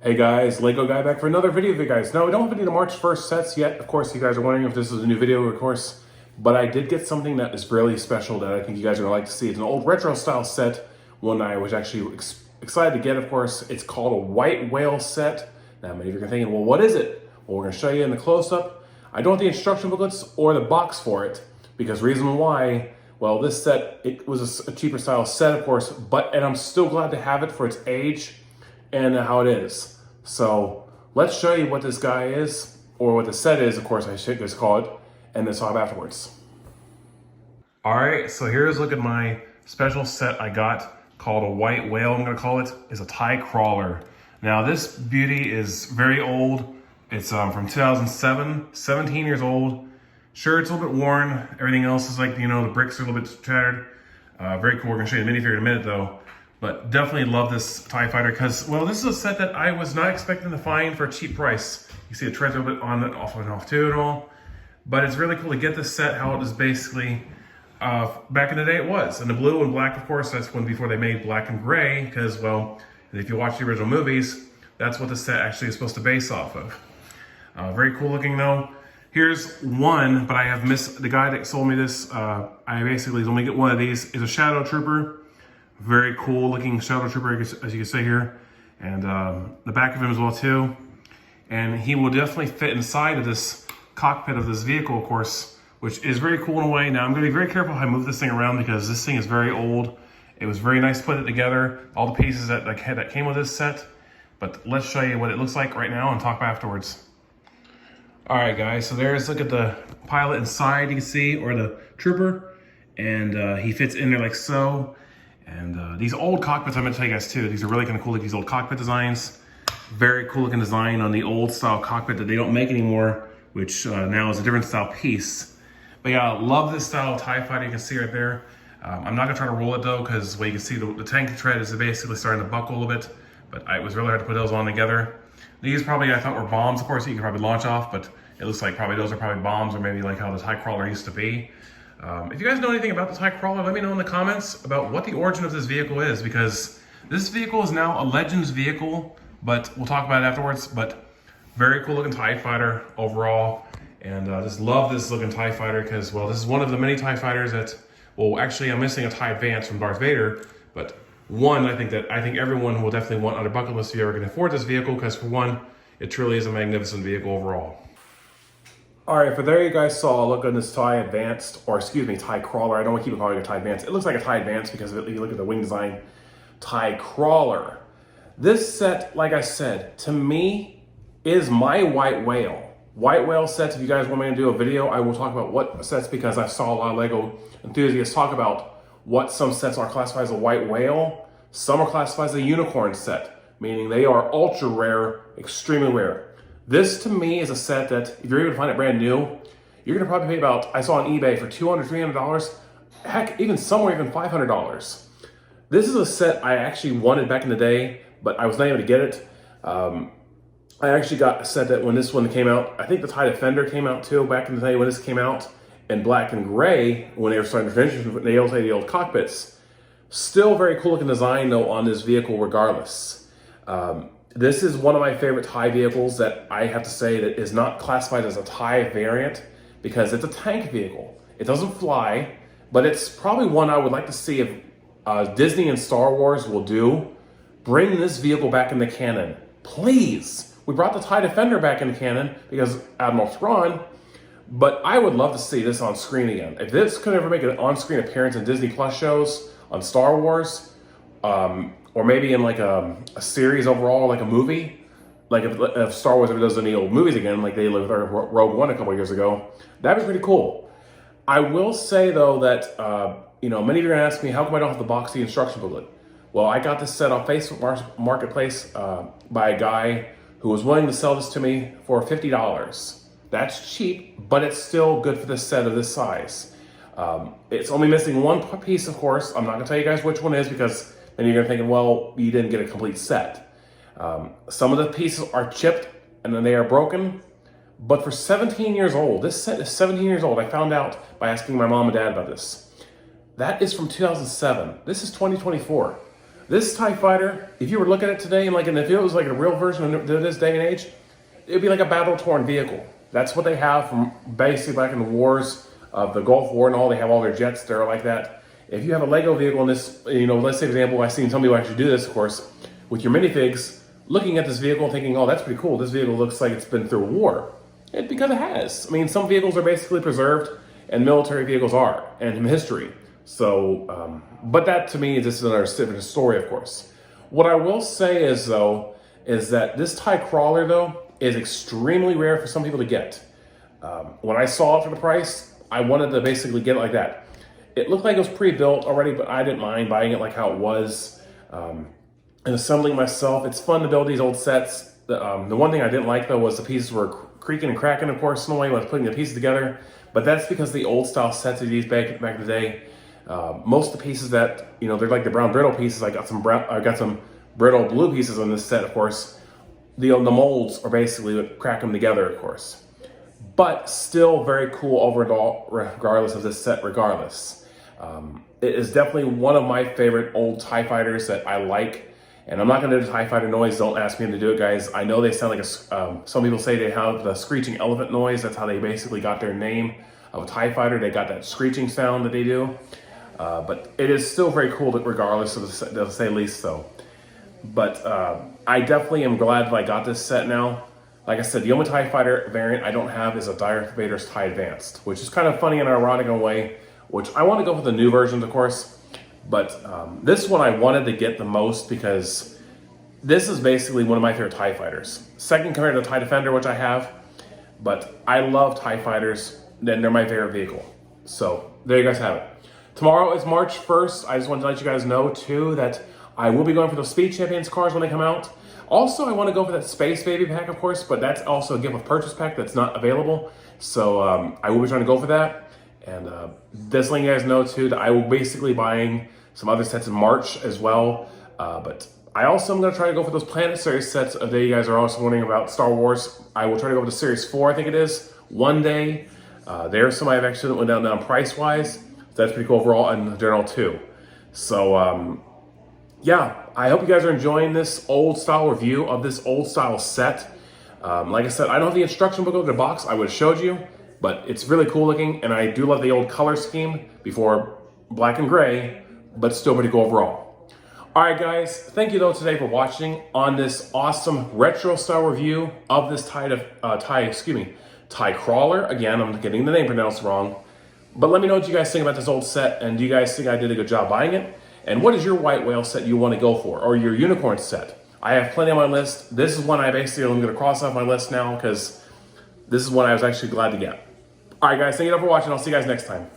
Hey guys, Lego Guy back for another video for you guys. Now, we don't have any of the March 1st sets yet. Of course, you guys are wondering if this is a new video, of course. But I did get something that is really special that I think you guys are going to like to see. It's an old retro style set, one I was actually excited to get, of course. It's called a White Whale set. Now, many of you are thinking, well, what is it? Well, we're going to show you in the close-up. I don't have the instruction booklets or the box for it, because reason why, well, this set, it was a cheaper style set, of course, and I'm still glad to have it for its age and how it is. So let's show you what this guy is, or what the set is, of course I should just call it, and then talk afterwards. All right, so here's a look at my special set I got called a White Whale, I'm gonna call it. It's a tie crawler. Now this beauty is very old. It's from 2007, 17 years old. Sure, it's a little bit worn. Everything else is like, you know, the bricks are a little bit shattered. Very cool, we're gonna show you the minifigure in a minute though. But definitely love this TIE Fighter because, well, this is a set that I was not expecting to find for a cheap price. You see the treads a little bit on it, off and off too and all. But it's really cool to get this set, how it was basically, back in the day it was. And the blue and black, of course, that's when before they made black and gray, because, well, if you watch the original movies, that's what the set actually is supposed to base off of. Very cool looking though. Here's one, but I have missed, the guy that sold me this, I basically only get one of these, is a Shadow Trooper. Very cool looking Shadow Trooper, as you can see here. And the back of him as well too. And he will definitely fit inside of this cockpit of this vehicle, of course, which is very cool in a way. Now I'm gonna be very careful how I move this thing around because this thing is very old. It was very nice to put it together, all the pieces that came with this set. But let's show you what it looks like right now and talk afterwards. All right guys, so look at the pilot inside, you can see, or the trooper. And he fits in there like so. And these old cockpits, I'm gonna tell you guys too, these are really kind of cool, like these old cockpit designs. Very cool looking design on the old style cockpit that they don't make anymore, which now is a different style piece. But yeah, I love this style of TIE Fighter, you can see right there. I'm not gonna try to roll it though, because well, you can see the tank tread is basically starting to buckle a little bit, but it was really hard to put those on together. These probably I thought were bombs, of course, that you could probably launch off, but it looks like probably those are probably bombs, or maybe like how the TIE Crawler used to be. If you guys know anything about the TIE Crawler, let me know in the comments about what the origin of this vehicle is, because this vehicle is now a Legends vehicle, but we'll talk about it afterwards. But very cool looking TIE Fighter overall, and just love this looking TIE Fighter because, well, this is one of the many TIE Fighters that, well, actually I'm missing a TIE Advance from Darth Vader, but one I think everyone will definitely want on their bucket list if you ever can afford this vehicle, because for one, it truly is a magnificent vehicle overall. All right, for there you guys saw a look on this TIE Advanced, or excuse me, TIE Crawler. I don't want to keep calling it a TIE Advanced. It looks like a TIE Advanced because if you look at the wing design, TIE Crawler. This set, like I said, to me, is my White Whale. White Whale sets, if you guys want me to do a video, I will talk about what sets, because I saw a lot of Lego enthusiasts talk about what some sets are classified as a White Whale. Some are classified as a Unicorn set, meaning they are ultra rare, extremely rare. This to me is a set that if you're able to find it brand new, you're gonna probably pay about, I saw on eBay for $200, $300, heck, even somewhere even $500. This is a set I actually wanted back in the day, but I was not able to get it. I actually got a set that when this one came out, I think the TIE Defender came out too back in the day when this came out, in black and gray when they were starting to finish the old cockpits. Still very cool looking design though on this vehicle regardless. This is one of my favorite TIE vehicles that I have to say that is not classified as a TIE variant because it's a tank vehicle. It doesn't fly, but it's probably one I would like to see if Disney and Star Wars will do. Bring this vehicle back in the canon, please. We brought the TIE Defender back in the canon because Admiral Thrawn, but I would love to see this on screen again. If this could ever make an on-screen appearance in Disney Plus shows, on Star Wars, or maybe in like a series overall, like a movie, like if Star Wars ever does any old movies again, like they did with Rogue One a couple years ago, that'd be pretty cool. I will say though that, you know, many of you are gonna ask me, how come I don't have the box, the instruction booklet? Well, I got this set on Facebook Marketplace by a guy who was willing to sell this to me for $50. That's cheap, but it's still good for this set of this size. It's only missing one piece, of course. I'm not gonna tell you guys which one is because then you're gonna think, well, you didn't get a complete set. Some of the pieces are chipped and then they are broken, but for 17 years old, this set is 17 years old. I found out by asking my mom and dad about this. That is from 2007. This is 2024. This TIE Fighter, if you were looking at it today, and if it was like a real version of this day and age, it'd be like a battle-torn vehicle. That's what they have from basically back in the wars of the Gulf War and all. They have all their jets that are like that. If you have a Lego vehicle in this, let's say, for example, I've seen some people actually do this, of course, with your minifigs, looking at this vehicle and thinking, oh, that's pretty cool. This vehicle looks like it's been through a war. Because it has. I mean, some vehicles are basically preserved, and military vehicles are, and in history. So, but that to me, this is another different story, of course. What I will say is, though, is that this TIE Crawler, though, is extremely rare for some people to get. When I saw it for the price, I wanted to basically get it like that. It looked like it was pre-built already, but I didn't mind buying it like how it was. And assembling myself, it's fun to build these old sets. The one thing I didn't like, though, was the pieces were creaking and cracking, of course, in a way when I was putting the pieces together. But that's because the old style sets of these back in the day, most of the pieces that, they're like the brown brittle pieces. I got some brittle blue pieces on this set, of course. The molds are basically what crack them together, of course. But still very cool overall, regardless of this set, regardless. It is definitely one of my favorite old TIE Fighters that I like. And I'm not going to do the TIE Fighter noise. Don't ask me to do it, guys. I know they sound like some people say they have the screeching elephant noise. That's how they basically got their name of a TIE Fighter. They got that screeching sound that they do. But it is still very cool, regardless of the say least, though. But I definitely am glad that I got this set now. Like I said, the only TIE Fighter variant I don't have is a Darth Vader's TIE Advanced, which is kind of funny and ironic in a way, which I want to go for the new versions, of course. But this one I wanted to get the most because this is basically one of my favorite TIE Fighters. Second compared to the TIE Defender, which I have. But I love TIE Fighters, and they're my favorite vehicle. So there you guys have it. Tomorrow is March 1st. I just wanted to let you guys know, too, that I will be going for those Speed Champions cars when they come out. Also, I want to go for that Space Baby pack, of course, but that's also a gift with purchase pack that's not available. So I will be trying to go for that. And just letting you guys know, too, that I will basically buying some other sets in March as well. But I also am going to try to go for those Planet Series sets that you guys are also wondering about Star Wars. I will try to go for the Series 4, I think it is, one day. There's some I've actually went down price-wise. So that's pretty cool overall in general, too. So, yeah, I hope you guys are enjoying this old style review of this old style set. Like I said, I don't have the instruction book in the box. I would have showed you, but it's really cool looking, and I do love the old color scheme before black and gray, but still pretty cool overall. All right, guys, thank you though today for watching on this awesome retro style review of this TIE Crawler. Again, I'm getting the name pronounced wrong, but let me know what you guys think about this old set, and do you guys think I did a good job buying it? And what is your white whale set you want to go for, or your unicorn set? I have plenty on my list. This is one I'm going to cross off my list now because this is one I was actually glad to get. All right, guys, thank you for watching. I'll see you guys next time.